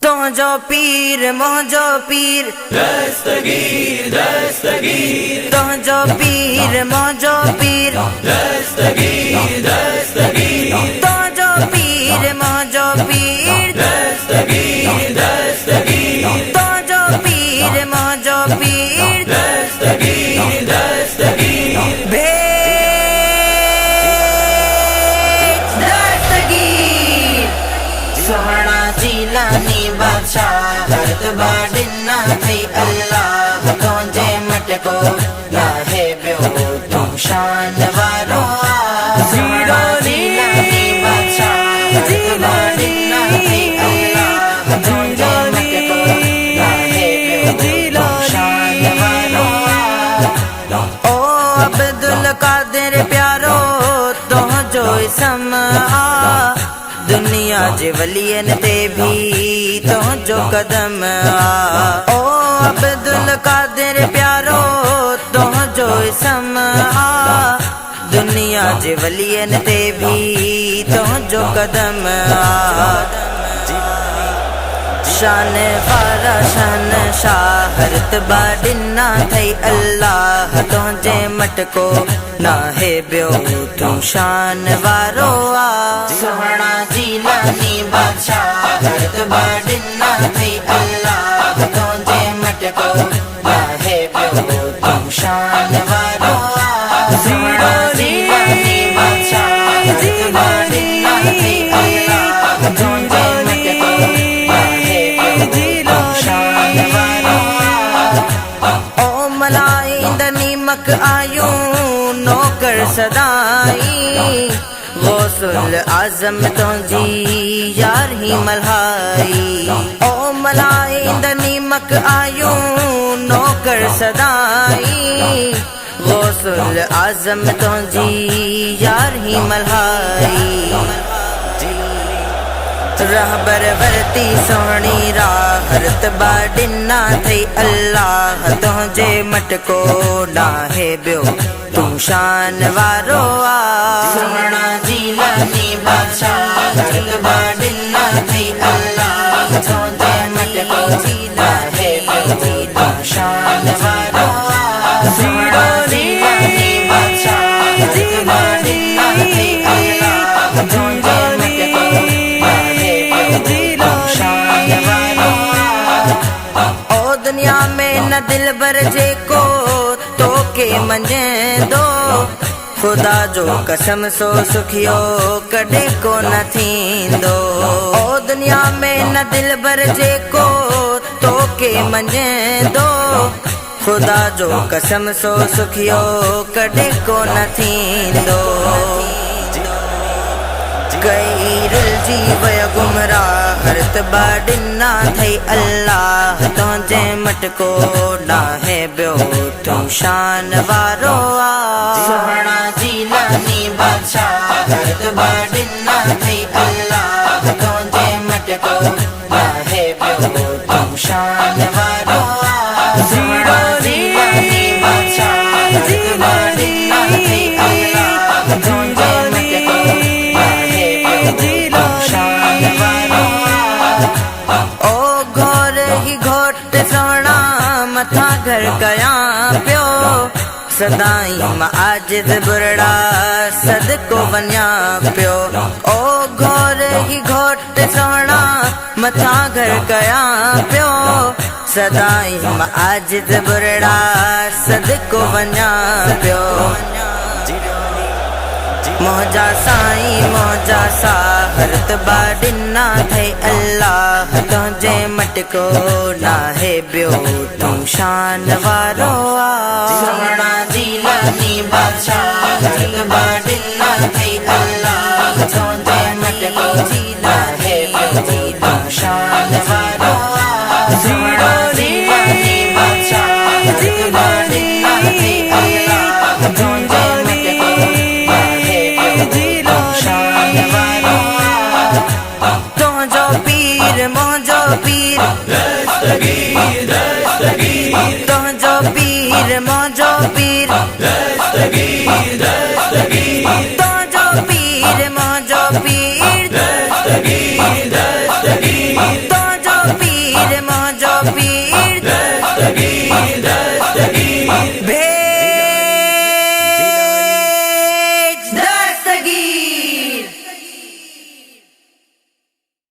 तो जो पीर मोजो पीर दस्तगीर दस्तगीर तो जो पीर मोजो पीर दस्तगीर दस्तगीर तो जो पीर मोजो पीर दस्तगीर दस्तगीर तो जो पीर मोजो पीर दस्तगीर दस्तगीर भेद दस्तगीर सोहना जिलानी बादशाह हरत बाडिना थई अल्लाह तुझे मटको ना है ब्यो तुम शान वारो सोहना जिलानी बादशाह हरत बाडिना थई अल्लाह तुझे मटको ना है ब्यो तुम शान वारो ओ अब्दुल कादिर प्यारो तो जो समा दुनिया जे वलियन ते भी तो जो कदम ओ अब्दुल कादिर प्यारो तो जो समा दुनिया जे वलियन ते भी तो जो कदम शान वारा शान शाहरत बाडिना थई अल्लाह तुझे मटको ना है ब्यो तुम शान वारो आ सोहना जिलानी बादशाह हरत बाडिना थई अल्लाह तुझे मटको ना है ब्यो तुम शान वारो आ सोहना जिलानी बादशाह हरत बाडिना थई अल्लाह तुझे मटको ना है ब्यो तुम शान वारो आ ओ मलाइंद नीमक आयूं नौकर सदाई गौसुल आजम तुझी यार ही मल्हाई ओ मलाइंद नीमक आयूं नौकर सदाई गौसुल आजम तुझी यार ही मल्हाई रहबर वरती सोहनी राह हरत बाडिना थई अल्लाह तुझे मटको ना है ब्यो तुम शान वारो आ सोहना जिलानी बादशाह हरत बाडिना थई अल्लाह तुझे मटको ना है ब्यो तुम शान वारो आ सोहना जिलानी बादशाह हरत बाडिना थई अल्लाह तुझे मटको ओ दुनिया में न दिल भर जे को तो के मंझे दो खुदा जो कसम सो सुखियो कॾहिं को न थींदो ओ दुनिया में न दिल भर जे को तो के मंझे दो खुदा जो कसम सो सुखियो कॾहिं को न थींदो गैरुल जीव गुमराह हरत बाडिना थई अल्लाह तुझे मटको ना है ब्यो तुम शान वारो आ सोहना जिलानी बादशाह हरत बाडिना थई अल्लाह तुझे मटको ना है ब्यो तुम शान वारो आ सोहना जिलानी बादशाह हरत बाडिना थई अल्लाह तुझे मटको ओ घोर ही घोट सोना मथा घर कया प्यो सदाई आजिद बुरड़ा सद को बनिया प्यो ओ घोर ही घोट सोना मथा घर कया प्यो सदाई आजिद बुरड़ा सद को बनिया प्यो मोजा साई मोजा सा हरत बाडिना थई अल्लाह तुझे मटको ना है ब्यो तुम शान वारो आ सोहना जिलानी बादशाह हरत बाडिना थई अल्लाह तुझे मटको ना है ब्यो तुम शान वारो आ सोहना जिलानी बादशाह हरत बाडिना थई अल्लाह तुझे मटको तो जो पीर मोजो पीर दस्तगीर दस्तगीर तो जो पीर मोजो पीर दस्तगीर